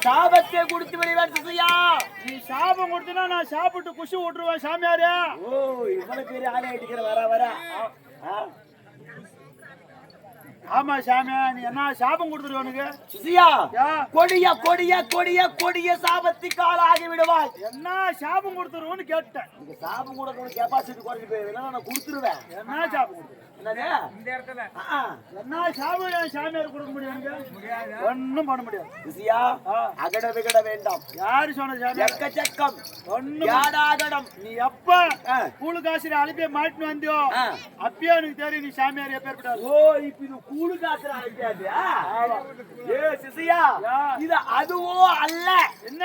சாபத்தை கொடுத்து விடுவேன் சிசையா. நீ சாபம் கொடுத்தனா நான் சாப்பிட்டு குஷி விட்டுருவேன் சாமியாரே. ஓ இவ்வளவு பெரிய ஆளை அடிக்கிற வர ஆமா சாமியா, நீ என்ன சாபம் கொடுத்துருவானுங்க சிசியா? கொடிய கொடிய கொடிய கொடிய சாபத்துக்கால் ஆகி விடுவாய். என்ன சாபம் கொடுத்துருவோன்னு கேட்டேன். நீங்க சாபம் கொடுக்கணும் கெப்பாசிட்டி குறைஞ்சு போயிருந்தா நான் கொடுத்துருவேன். என்ன சாபம் கொடுத்துருவேன்? இந்த இடத்துல என்ன சாபம் சாமியார் கொடுக்க முடியாது? ஒன்னும் பண்ண முடியாது சிசியா. அகட விகட வேண்டாம். யாரு சொன்ன சாமியார்? எக்கச்சக்கம் ஒன்னும் யாடாகடம். நீ எப்ப கூழு காசுல அனுப்பி மாட்டின்னு வந்தியோ அப்பயே எனக்கு தெரியும் நீ சாமியார் எப்பேற்பட்டாரு. ஓ இப்ப இது கூழு காசுல அனுப்பியாது. ஏ சிசியா, இது அதுவோ அல்ல. என்ன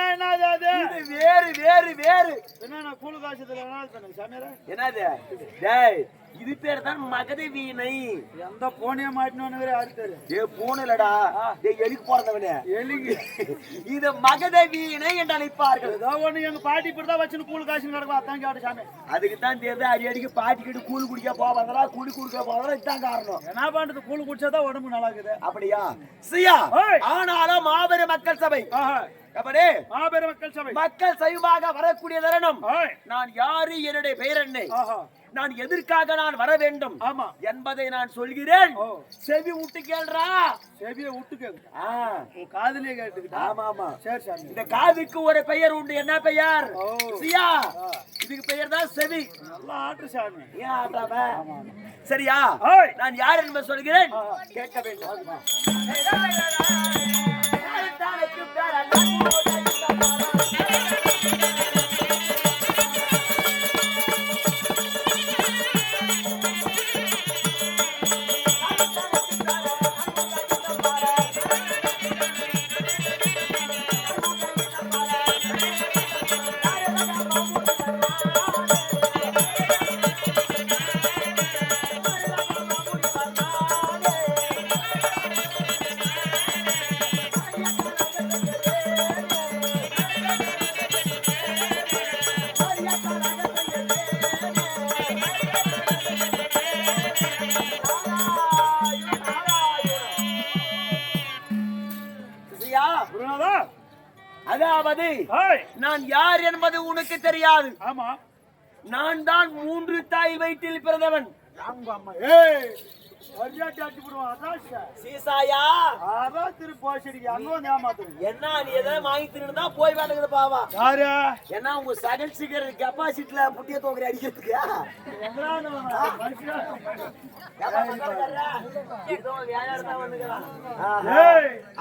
அது? இது வேறு வேறு வேறு. என்ன கூழு காசுல சாமியார? என்னது? டேய் இது பேர் தான் மகத வீணை. எந்த போனே மாட்டினு யாரு தெரியும்? ஏ பூனலடா, எலிக்கு போறதவனே எலிக்கு. இது மகத வீணை என்று அழைப்பார்கள். ஏதோ ஒண்ணு எங்க பாட்டி இப்படிதான் வச்சுன்னு கூழு காசு கிடக்கும். அதான் கேட்டு சாமி. அதுக்கு தான் தெரியுது அடி அடிக்கு பாட்டி கிட்ட கூழு குடிக்க போவாங்களா கூழு குடிக்க போவாங்களா? இதுதான் காரணம். என்ன பண்றது? கூழு குடிச்சாதான் உடம்பு நல்லா இருக்குது. அப்படியா சியா? ஆனாலும் மாபெரும் மக்கள் சபை. மாபெரும் மக்கள் சபை மக்கள் சைவமாக வரக்கூடிய தருணம். நான் யாரு, என்னுடைய பெயர் என்ன, நான் எதற்காக நான் வர வேண்டும் என்பதை நான் சொல்கிறேன். செவி விட்டு கேள்றா. செவியை விட்டு கேளு. காதுலயே கேட்டுக்கிட்டா? ஆமா ஆமா. சரி சாமி. இந்த காதுக்கு ஒரு பெயர் உண்டு. என்ன பெயர் சியா? இதுக்கு பெயர் தான் செவி. நல்லா ஆட்டு சாமி. ஏன் ஆட்டாம? சரியா? நான் யார் என்பதை சொல்கிறேன், கேட்க வேண்டும். அதாவது நான் யார் என்பது உனக்கு தெரியாது. ஆமா, நான் தான் 3 தாய் வயிற்றில் பிறந்தவன். என்ன நீ எதாவது வாங்கி திருந்தா போய் வேணுங்குது பாவா. என்ன உங்க சகல் சீக்கிரம் கெப்பாசிட்டில புட்டிய தோக்கறி அடிக்கிறதுக்கு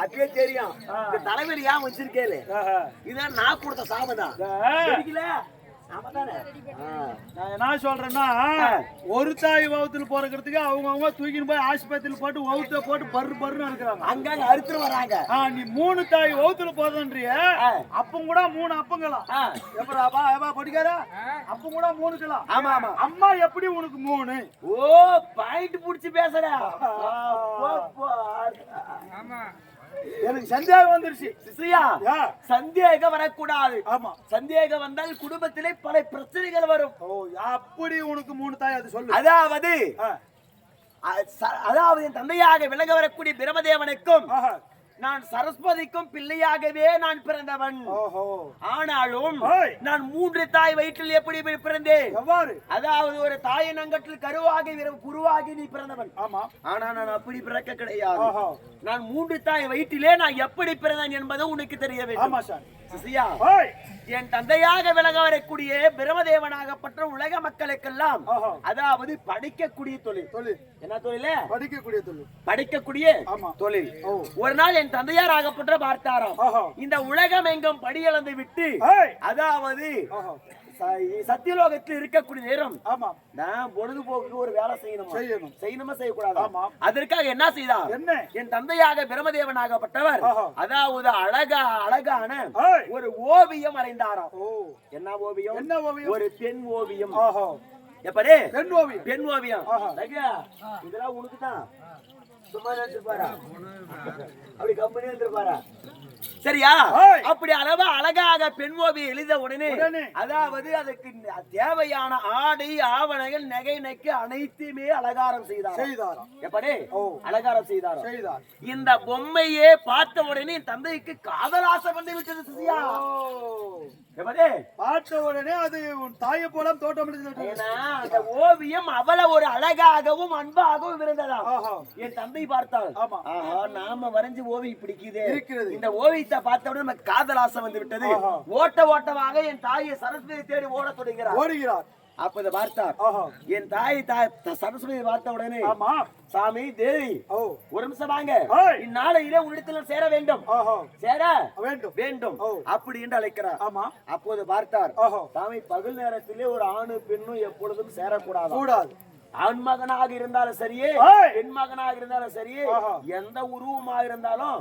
அப்பயே தெரியும். இந்த தலைவலி ஏன் வச்சிருக்கேன், இதான் நான் கொடுத்த சாபதான். நான் என்ன சொல்றேன்னா, ஒரு தாய் வவுத்துல போறதுக்கு அவங்க தூக்கின்னு போய் ஆஸ்பத்திரியில் போட்டு வவுத்த போட்டு பரு பருன்னு இருக்கிறாங்க. அங்க அறுத்து வராங்க. நீ 3 தாய் வவுத்துல போறதுன்றிய அப்பம் கூட 3 அப்பங்களாம். எப்படா படிக்காரா? அப்பம் கூட 3 கிலோ. ஆமா ஆமா. அம்மா எப்படி உனக்கு 3? ஓ பாயிண்ட் புடிச்சு பேசுற. ஆமா, எனக்கு சந்தேகம் வந்துருச்சு. சிசியா, சந்தேகம் வரக்கூடாது. ஆமா, சந்தேகம் வந்தால் குடும்பத்திலே பல பிரச்சனைகள் வரும். ஓ அப்படி உனக்கு 3 தாய்? அது சொல்லு. அதாவது என் தந்தையாக விலக வரக்கூடிய பிரமதேவனுக்கும் நான் சரஸ்வதிக்கும் பிள்ளையாகவே நான் பிறந்தவன். ஆனாலும் நான் 3 தாய் வயிற்றில் எப்படி பிறந்தேன்? அதாவது ஒரு தாயின் அங்கத்தில் கருவாகி குருவாகி நீ பிறந்தவன். ஆனா நான் அப்படி பிறக்க கிடையாது. நான் 3 தாய் வயிற்றிலே நான் எப்படி பிறந்தேன் என்பது உனக்கு தெரிய வேண்டும். சிசியா, என் தந்தையாக விலக வரக்கூடிய பிரமதேவனாகப்பட்ட உலக மக்களுக்கெல்லாம் அதாவது படிக்கக்கூடிய தொழில். என்ன தொழில்? படிக்கக்கூடிய தொழில். படிக்கக்கூடிய தொழில். ஒரு நாள் என் தந்தையார் ஆகப்பட்ட பார்த்தாராம், இந்த உலகம் எங்கும் படியளந்து விட்டு அதாவது சத்தியலோகத்தில் இருக்கக்கூடிய நேரம் நான் பொழுதுபோக்கு ஒரு வேலை செய்யணுமா செய்யக்கூடாது. அதற்காக என்ன செய்தார்? என் தந்தையாக பிரமதேவன் ஆகப்பட்டவர் அதாவது அழகான ஒரு ஓவியம் வரைந்தாராம். என்ன ஓவியம்? என்ன ஓவியம்? ஒரு பெண் ஓவியம். எப்படி? பெண் ஓவியம். பெண் ஓவியம். இதெல்லாம் உனக்குதான். சும்மா நினைச்சிருப்பாரா? அப்படி கம்பெனி இருந்திருப்பாரா? சரியா? ஏய். அப்படி அளவா அழகாக பெண் ஓவியம் எழுத உடனே அதாவது அதுக்கு தேவையான ஆடை ஆவணங்கள் நகை நக்கு அனைத்துமே அலங்காரம் செய்தார். எப்படி அலங்காரம் செய்தார்? இந்த பொம்மையே பார்த்த உடனே தந்தைக்கு காதலாசை வந்து விட்டது சிசியா. எப்படி பார்த்த உடனே அது உன் தாயை போல தோட்டம் ஏன்னா அந்த ஓவியம் அவ்வளவு ஒரு அழகாகவும் அன்பாகவும் இருந்ததா. என் தந்தை பார்த்தால் ஆஹா நாம வரைஞ்ச ஓவியம் பிடிக்குது. இந்த ஓவியத்தை பார்த்த உடனே நமக்கு காதலாசை வந்து விட்டது. ஓட்டமாக என் தாயை சரஸ்வதி தேடி ஓடத் தொடங்குகிறார். அப்ப இதை பார்த்தார் என் தாய் சரஸ்வதி பார்த்த உடனே சாமி தேவி ஒரு நிமிஷம் வாங்க, இந்நாளையிலே உன்னிடத்துல சேர வேண்டும் அப்படி என்று அழைக்கிறார். அப்போது பார்த்தார் சாமி பகல் நேரத்திலே ஒரு ஆணு பெண்ணும் எப்பொழுதும் சேரக்கூடாது. ஆண் மகனாக இருந்தாலும் சரியே பெண் மகனாக இருந்தாலும் சரியே எந்த உருவமாக இருந்தாலும்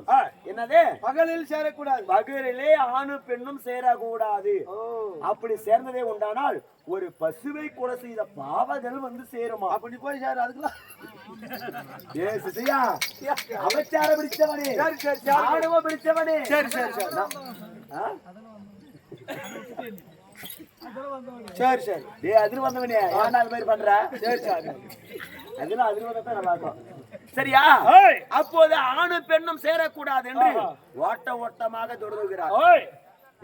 என்னது பகலில் சேரக்கூடாது. பகலிலே ஆணு பெண்ணும் சேரக்கூடாது. அப்படி சேர்ந்ததே உண்டானால் ஒரு பசுவை கூட செய்த பாவங்கள் வந்து சேருமா. அப்படி போய் சேர அதுக்கெல்லாம் அவச்சார பிடிச்சவனே ஆணவ பிடிச்சவனே அதிர் வந்தவனே ஏன் அது மாதிரி பண்ற? அதெல்லாம் அதிர் வந்ததான் நல்லா இருக்கும். சரியா? அப்போது ஆணு பெண்ணும் சேரக்கூடாது என்று ஓட்டமாக தொடங்குகிறார்.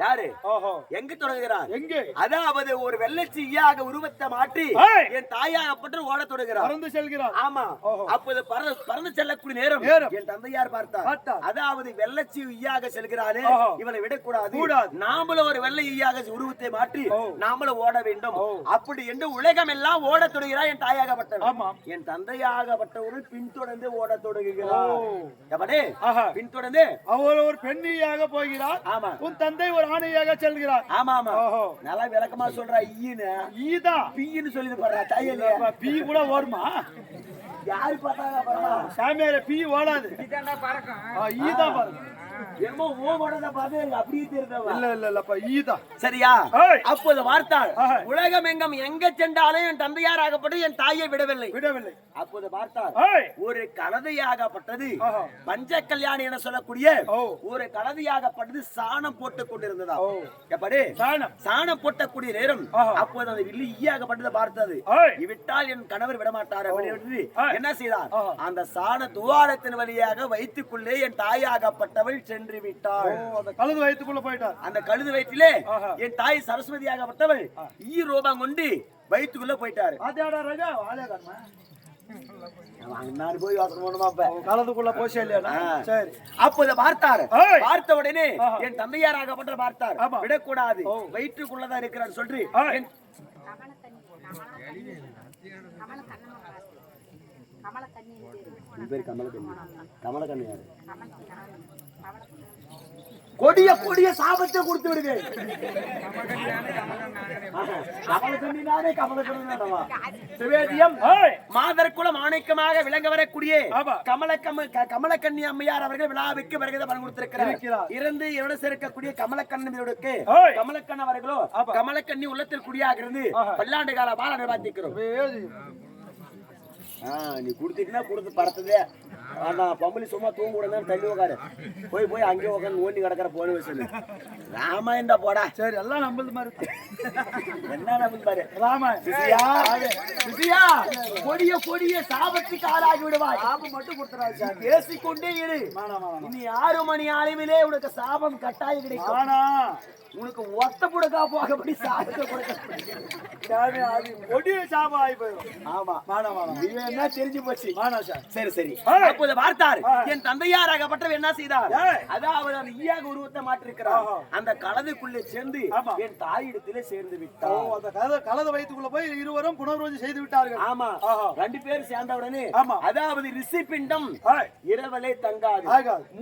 யாரு எங்க தொடங்குகிறார்? அதாவது ஒரு வெள்ளச்சி ஈயாக உருவத்தை மாற்றி என் தாயாகப்பட்டு ஓட தொடங்குகிறார். ஆமா. அப்போது பறந்து செல்லக்கூடிய நேரம் என் தந்தையார் பார்த்தார். அதாவது வெள்ளச்சி ஈயாக செல்கிறாரே இவனை விடக்கூடாது, நாமளும் ஒரு வெள்ளை ஈயாக உருவத்தை மாற்றி நாமளும் ஓட வேண்டும் அப்படி என்று உலகம் எல்லாம் ஓட தொடங்குகிறார். என் தாயாகப்பட்டவர் என் தந்தையாகப்பட்டவர்கள் பின்தொடர்ந்து ஓட தொடங்குகிறார். எப்படி பின்தொடர்ந்து அவர் ஒரு பெண்ணியாக போகிறார். ஆமா. உன் தந்தை ஒரு ஆணையாக செல்கிறார். ஆமா ஆமா. நல்லா விளக்கமா சொல்றா. ஈதா பீன்னு சொல்லி போடுறா. தையல பீ கூட ஓடுமா? யாரு பார்த்தாங்க சாமியார பீ ஓடாது. ஈதா பாருங்க. என்னமோ ஓடத பாத்து அப்படியே தெரியுதா? இல்ல ஈதா. சரியா? அப்போது பார்த்தாள் உலகம் எங்க சென்றாலும் என் தந்தையார் ஆகப்பட்டு என் தாயை விடவில்லை. அப்போது பார்த்தாள் ஒரு கலதையாகப்பட்டது பஞ்ச கல்யாணி என சொல்லக்கூடிய ஒரு கலதையாகப்பட்டது சாணம் போட்டுக் கொண்டிருந்ததா. எப்படி சாணம் போட்டக்கூடிய நேரம் அப்போது அந்த வில்லி ஈயாகப்பட்டதை பார்த்தது. விட்டால் என் கணவர் விடமாட்டார் அப்படின்னு என்ன செய்தார்? அந்த சாண துவாரத்தின் வழியாக வைத்துக்குள்ளே என் தாயாகப்பட்டவள் சென்று விட்டாள். அந்த கழுது வயிற்றுக்குள்ள போயிட்டார். அந்த கழுது வயிற்றிலே என் தாய் சரஸ்வதியாகப்பட்டவள் ஈ ரூபம் கொண்டு வயிற்றுக்குள்ள போயிட்டாரு. கலதுக்குள்ள போச்சு இல்லையா? சரி. அப்போது பார்த்தார். பார்த்த உடனே என் தந்தையாராகப்பட்ட பார்த்தார். விடக்கூடாது, வயிற்றுக்குள்ளதான் இருக்கிறார் சொல்லி கமலக்கண்ணி கொடிய கொடிய சாபத்தை கொடுத்து விடுவேன். மாதர்குலம் ஆணைக்கமாக விளங்க வரக்கூடிய கமலக்கண்ணி அம்மையார் அவர்கள் விழாவுக்கு வருகை பணம் கொடுத்திருக்கிறார். இருந்து என்னோட சேர்க்கக்கூடிய கமலக்கண்ணனுக்கு கமலக்கண்ணன் அவர்களோ கமலக்கண்ணி உள்ளத்தில் குடியாக இருந்து பல்லாண்டு காலமாக நிர்வாகிக்கிறோம். நீ குடுத்தீங்கன்னா கொடுத்து பறத்ததே பொம்பளை சும்மா தூங்க கூட தள்ளி உக்காரு. போய் அங்கேயே உட்காந்து ஓண்டி கிடக்கிற போன வச்சு ராமாயண்டா போடா. சரி எல்லாம் நம்பது மாதிரி என்ன நம்பது பாரு ராமாயணா. கொடிய கொடிய சாபத்துக்கு ஆளாகி விடுவாய். சாபம் மட்டும் கொடுத்துறாரு. பேசிக்கொண்டே இரு. இனி 6 மணி அளவிலே உனக்கு சாபம் கட்டாயம் கிடைக்கும். உனக்கு ஒத்த புடக்கா போகப்படி சாபத்தை கொடிய சாபம் ஆகி போயிடும். ஆமா என்ன தெரிஞ்சு போச்சு. சரி சரி. அப்போது பார்த்தார் என் தந்தையாராகப்பட்டவர் என்ன செய்தார்? அதாவது அந்த ஈயாக உருவத்தை மாற்றிருக்கிறார். அந்த கலதுக்குள்ளே சேர்ந்து என் தாயிடத்திலே சேர்ந்து விட்டார். அந்த கலது வயிற்றுக்குள்ள போய் இருவரும் புனர்வசி செய்து விட்டார்கள். ஆமா 2 பேர் சேர்ந்த உடனே அதாவது ரிஷி பிண்டம் இரவலே தங்காது.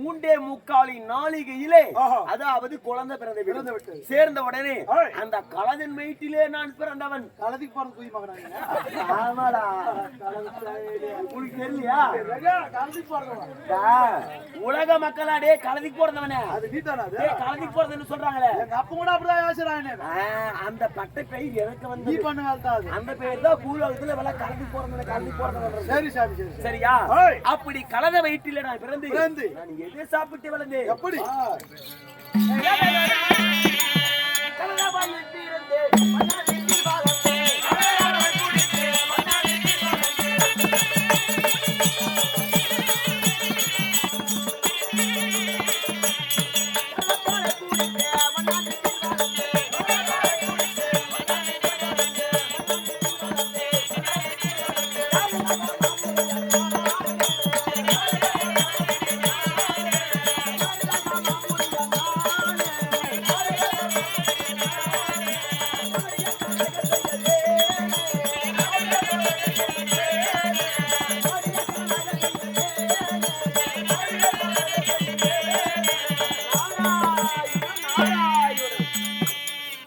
3:45 நாளிகையிலே அதாவது குழந்தை பிறந்து சேர்ந்த உடனே அந்த கலதின் வயிற்றிலே நான் பிறந்தவன். கலதிக்கு போன தூய் மகனாங்க. ஆமாடா உனக்கு தெரியலையா? கலந்துக்கு போறவன் உலக மக்களாடே கலந்துக்கு போறவனே அது நீ தானே அது கலந்துக்கு போறதுன்னு சொல்றாங்களே. எங்க அப்பா கூட அப்படிதான் யோசிறானே. அந்த பட்டை பெயர் எனக்கு நீ வந்து பண்ண வேலை தான் அது. அந்த பெயர் தான் பூலோகத்துல வேலை கலந்துக்கு போறவன. சரி சாமி சரி. சரியா? ஓய். அப்படி கலந்த வயிற்றில நான் பிறந்து நான் எது சாப்பிட்டு வளர்ந்தேன்? எப்படி கலந்த வயிற்றில் இருந்தேன், மன்னாரில் வாழ்ந்தேன்.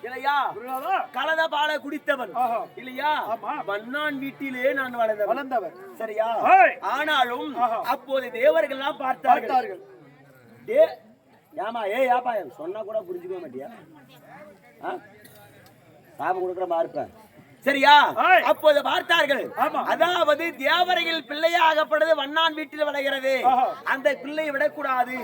இல்லையா? கலந்த பாலை குடித்தவன் இல்லையா? வண்ணான் வீட்டிலே நான் வளர்ந்தவன். சரியா? ஆனாலும் அப்போது தேவர்கள் எல்லாம் பார்த்தார்கள். ஏமா ஏப்பா சொன்னா கூட புரிஞ்சுக்க மாட்டியா? சாபம் கொடுக்குற மாதிரி இருப்பேன். சரியா? அப்போது பார்த்தார்கள். அதாவது தேவர்கள் பிள்ளையாகப்பட்டது வண்ணான் வீட்டில் வளர்கிறது, அந்த பிள்ளையை விடக்கூடாது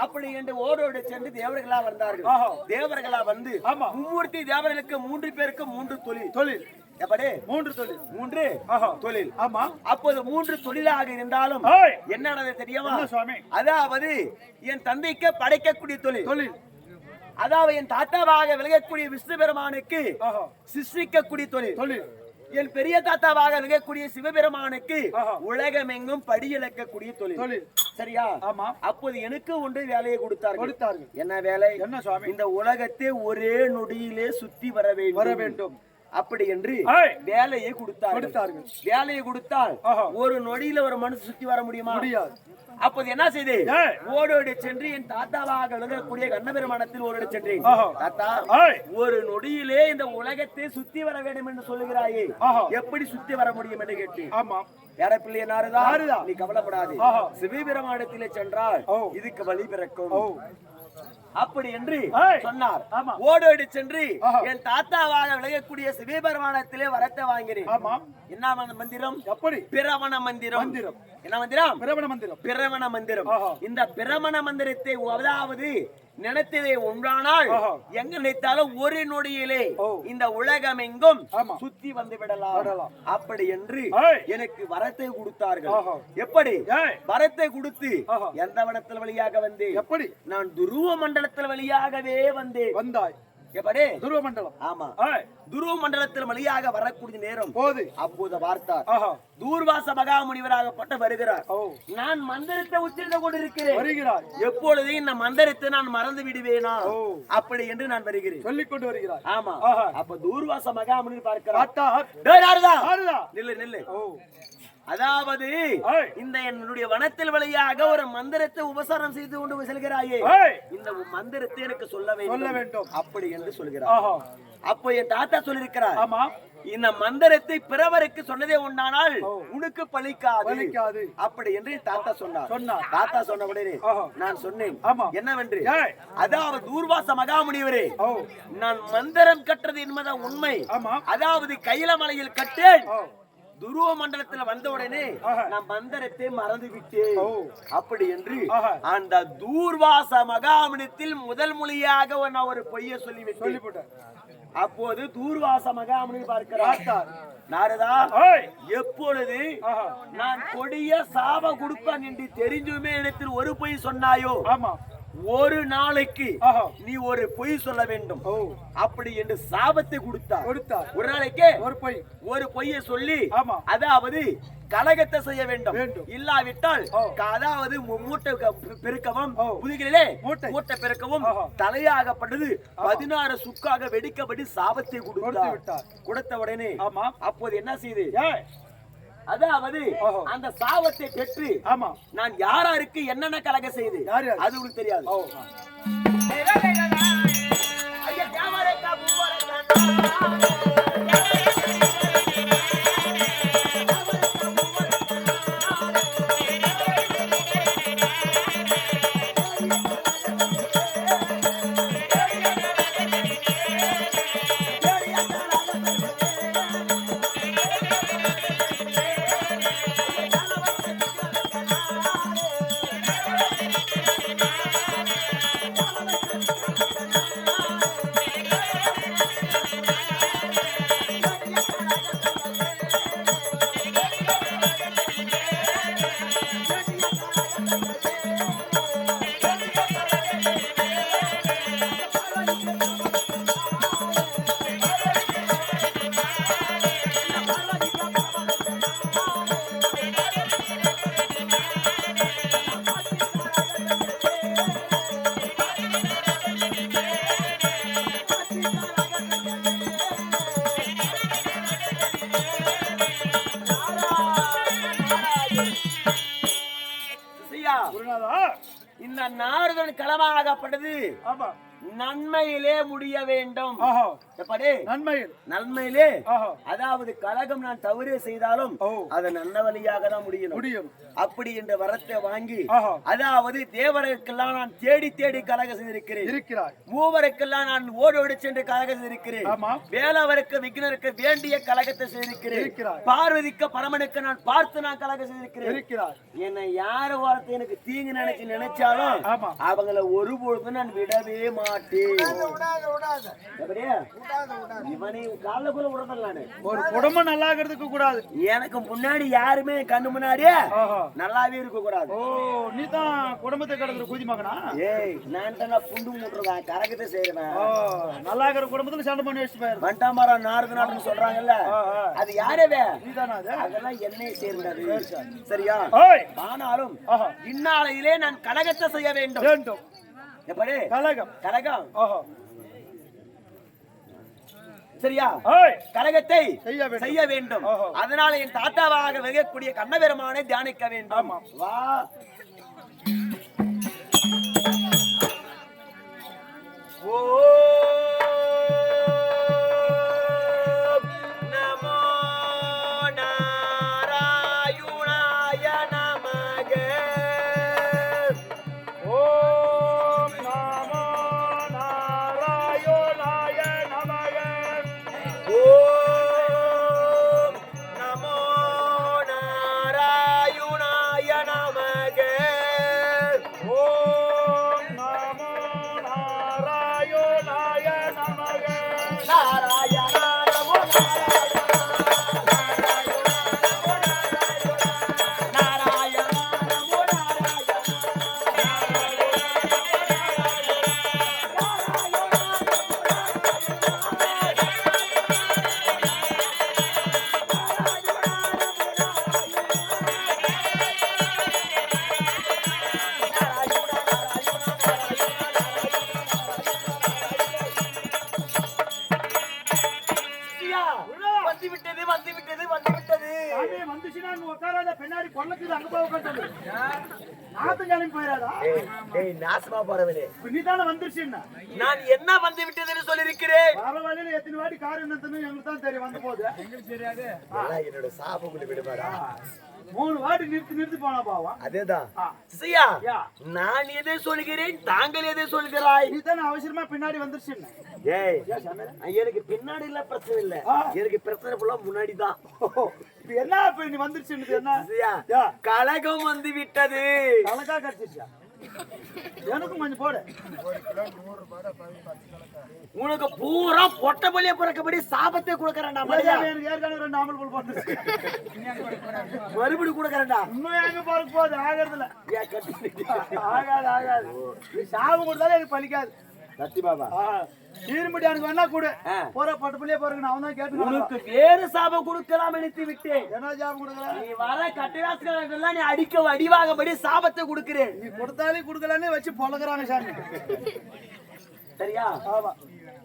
அப்படி என்று ஓடோடு சென்று தேவர்களா வந்தார்கள். தேவர்களா வந்து மும்மூர்த்தி தேவர்களுக்கு 3 பேருக்கு 3 தொழில். எப்படி? 3 தொழில். 3 தொழில். ஆமா. அப்போது 3 தொழிலாக இருந்தாலும் என்ன தெரியுமா? அதாவது என் தந்தைக்கு படைக்கக்கூடிய தொழில், அதாவது என் தாத்தாவாக விலகக்கூடிய விஷ்ணு பெருமானுக்கு சிருஷ்டிக்கக்கூடிய தொழில், என் பெரிய தாத்தாவாக விலகக்கூடிய சிவபெருமானுக்கு உலகமெங்கும் படி இழக்கக்கூடிய தொழில். சரியா? ஆமா. அப்போது எனக்கு ஒன்று வேலையை கொடுத்தார்கள். என்ன வேலை? என்ன சுவாமி? இந்த உலகத்தை ஒரே நொடியிலே சுத்தி வர வேண்டும் அப்படி என்று வேலையை கொடுத்தார்கள். வேலையை கொடுத்தால் ஒரு நொடியில ஒரு மனுஷன் சுத்தி வர முடியுமா? முடியாது. அப்போது என்ன செய்து ஓடோடு சென்று என் தாத்தாவாக விளங்கக்கூடிய கண்ணபெருமானத்தில் ஓடோடு சென்றேன். தாத்தா, ஒரு நொடியிலே இந்த உலகத்தை சுத்தி வர வேண்டும் என்று சொல்லுகிறாயே, எப்படி சுத்தி வர முடியும் என்று கேட்டேன். ஆமா. யார பிள்ளை நாரதா, நீ கவலைப்படாது, சிவபெருமானத்திலே சென்றால் இதுக்கு வழி பிறக்கும் அப்படி என்று சொன்னார். ஓடோடி சென்று என் தாத்தாவாக விளையக்கூடிய சிவபெருமானத்திலே வரத்தை வாங்கினேன். என்ன மந்திரம்? எப்படி? பிரவண மந்திரம். என்ன மந்திரம்? பிரவண மந்திரம். இந்த பிரவண மந்திரத்தை அதாவது நினைத்ததை ஒன்றானால் எங்க நினைத்தாலும் ஒரு நொடியிலே இந்த உலகம் எங்கும் சுத்தி வந்து விடலாம் அப்படி என்று எனக்கு வரத்தை கொடுத்தார்கள். எப்படி வரத்தை கொடுத்து எந்த வனத்தில் வழியாக வந்தேன்? எப்படி? நான் துருவ மண்டலத்தில் வழியாகவே வந்தேன். எப்படி? துருவ மண்டலம். ஆமா. துருவ மண்டலத்தில் வழியாக வரக்கூடிய நேரம் போது அப்போது பார்த்தார். தூர்வாச மகாமுனிவராகப்பட்ட வருகிறார். நான் மந்திரத்தை உச்சரித்துக் கொண்டிருக்கிறேன். எப்பொழுது இந்த மந்திரத்தை நான் மறந்து விடுவேனா அப்படி என்று நான் வருகிறேன். சொல்லிக் கொண்டு வருகிறார். ஆமா. அப்ப தூர்வாச மகாமுனிவர் பார்க்கிறார். நில்லு. அதாவது இந்த என்னுடைய வனத்தில் வழியாக ஒரு மந்திரத்தை உபசாரம் செய்து கொண்டு செல்கிறாயே, இந்த மந்திரத்தை எனக்கு சொல்ல வேண்டும் அப்படி என்று சொல்கிறார். அப்போ என் தாத்தா சொல்லியிருக்கிறார், இந்த மந்திரத்தை பிறவருக்கு சொன்னதே உண்டானால் உனக்கு பலிக்காது அப்படி என்று தாத்தா சொன்னார். தாத்தா சொன்ன உடனே நான் சொன்னேன் என்னவென்று, அதாவது தூர்வாச மகாமுனிவரே, நான் மந்திரம் கற்றது என்பது உண்மை. அதாவது கைலமலையில் கட்டேன். துருவ மண்டலத்தில் வந்த உடனே நான் மந்திரத்தை மறந்து விட்டேன் அப்படி என்று அந்த தூர்வாச மகாமுனித்தில் முதல் மொழியாக நான் ஒரு பொய்யை சொல்லிவிட்டேன். அப்போது தூர்வாச மகாமுனி பார்க்கிறார். நாரதா, எப்பொழுது நான் கொடிய சாப கொடுப்பான் என்று தெரிஞ்சுமே இடத்தில் ஒரு பொய் சொன்னாயோ, ஒரு நாளைக்கு நீ ஒரு பொய் சொல்ல வேண்டும் அப்படி என்று சாபத்தை கொடுத்தார். ஒரு நாளைக்கு ஒரு பொய்யை சொல்லி அதாவது கலகத்தை செய்ய வேண்டும். இல்லாவிட்டால் அதாவது மூட்டை பெருக்கவும் புதுகளிலே மூட்டை பெருக்கவும் தலையாகப்பட்டது 16 சுக்காக வெடிக்கப்படி சாபத்தை கொடுத்த உடனே அப்போது என்ன செய்து, அதாவது அந்த சாபத்தை பெற்று நான் யாருக்கு என்னென்ன கலக செய்து அது உங்களுக்கு தெரியாது. நாரதன் களமாகப்பட்டது ஆமா நன்மையிலே முடிய வேண்டும். ஆஹா எப்படி நன்மையில் நன்மையிலே ஆஹா அதாவது கலகம் நான் தவறு செய்தாலும் ஓ அது நல்ல வழியாக தான் முடியும். அப்படி என்ற வரத்தை வாங்கி ஆஹா அதாவது தேவருக்கெல்லாம் நான் தேடி தேடி கலகம் செய்திருக்கிறேன். இருக்கிறார் மூவருக்கெல்லாம் நான் ஓடோடி சென்று கலகம் செய்திருக்கிறேன். ஆமா வேலவருக்கு விக்னருக்கு வேண்டிய கலகத்தை செய்திருக்கிறேன். இருக்கிறார் பார்வதிக்கு பரமனுக்கு நான் பார்த்து நான் கலகம் செய்திருக்கிறேன். இருக்கிறார் என்னை யார வார்த்தை எனக்கு தீங்கு நினைச்சாலும் ஆமா அவங்கள ஒருபொழுதும் நான் விடவே மாட்டேன். எப்படியா? இவனை காலக்குள்ள விடுறதில்ல. ஒரு குடும்பம் நல்லா இருக்கிறதுக்கு கூடாது. எனக்கு முன்னாடி யாருமே கண்ணு முன்னாடியே ஆஹா நல்லாவே இருக்க கூடாது. ஓ நீ தான் குடும்பத்தை கடக்குற குதி மகனா? ஏய் நான் தான் புண்டு மூட்டுறேன் கரகத்தை செய்யறேன். நல்லா இருக்கிற குடும்பத்துல சண்டை பண்ணி வச்சு போயிரு. வண்டாமரம் நாரது நாட்டுன்னு சொல்றாங்கல்ல அது யாரவே? நீதானா அது? அதெல்லாம் என்னை சேர்ந்தது. சரியா? ஓய் ஆனாலும் ஆஹா இந்நாளையிலே நான் கலகத்தை செய்ய வேண்டும். வேண்டும் எப்படி? கலகம் கலகம் ஆஹா சரியா? ஓய் கலகத்தை செய்ய செய்ய வேண்டும். அதனால என் தாத்தாவாக விளங்கக்கூடிய கண்ணபெருமானை தியானிக்க வேண்டும். ஆமா வா நான் என்ன வந்து விட்டதுன்னு சொல்லிருக்கிறேன். எத்தனை வாட்டி கார் என்னன்னு எங்களுக்கு தான் தெரியும். வந்து போகுது என்னோட சாபக்குள்ள விடுபாடா 3 வாட்டி நிறுத்தி போனா பாவம். அதேதான் சியா நான் எதை சொல்கிறேன் தாங்கள் எதை சொல்கிறாய்? நீ தானே அவசரமா பின்னாடி வந்துருச்சு. ஏய் எனக்கு பின்னாடி இல்ல பிரச்சனை இல்ல எனக்கு பிரச்சனை ஃபுல்லா முன்னாடி தான். என்ன இப்ப நீ வந்துருச்சு என்ன கலகம் வந்து விட்டது. கலகா கடிச்சிச்சா? எனக்கும் கொஞ்சம் போடு. உனக்கு பூரா பொட்ட பள்ளிய பிறக்கபடி சாபத்தை கொடுக்கறேன்டா. எனக்கு ஏற்கனவே 2 ஆம்பல் போல் போட்டுருச்சு. மறுபடி கொடுக்கறேன்டா. இன்னும் எங்க போறது போகுது ஆகிறதுல. ஆகாது ஆகாது. நீ சாபம் கொடுத்தாலே எனக்கு பலிக்காது. சத்தி பாபா ஈரும்படி எனக்கு வேணா கூடு. போற பட்டுப்பள்ளியே போறேன் அவன் தான் கேட்டு உனக்கு வேறு சாபம் கொடுக்கலாம் நினைத்து விட்டேன். என்ன சாபம் கொடுக்கல? நீ வர கட்டவாசலாம் நீ அடிக்க வடிவாகபடி சாபத்தை கொடுக்கிறேன். நீ கொடுத்தாலே கொடுக்கலன்னு வச்சு பொழகுறாங்க சாமி. சரியா? ஆமா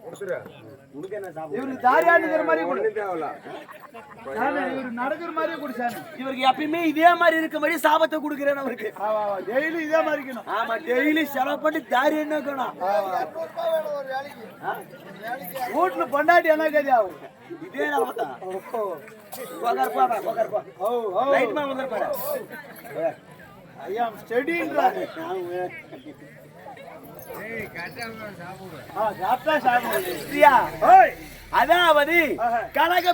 கொடுத்துரு. உனக்கு என்ன சாபம்? இவருக்கு தாரியாடுங்கிற மாதிரி கொடு. இவரு நடக்கிற மாதிரியே கொடு சாமி. இவருக்கு எப்பயுமே இதே மாதிரி இருக்கும்படி சாபத்தை கொடுக்கிறேன் அவருக்கு. டெய்லி இதே மாதிரி இருக்கணும். ஆமா டெய்லி செலவு பண்ணி தாரி என்ன இருக்கணும். வீட்டுல பொண்டாட்டி என்ன கதி ஆகும்? இதே நாமத்தா லைட் மேன் வந்துருப்பாரு. ஐயா ஸ்டடின்றாரு. அதாவது கலகம்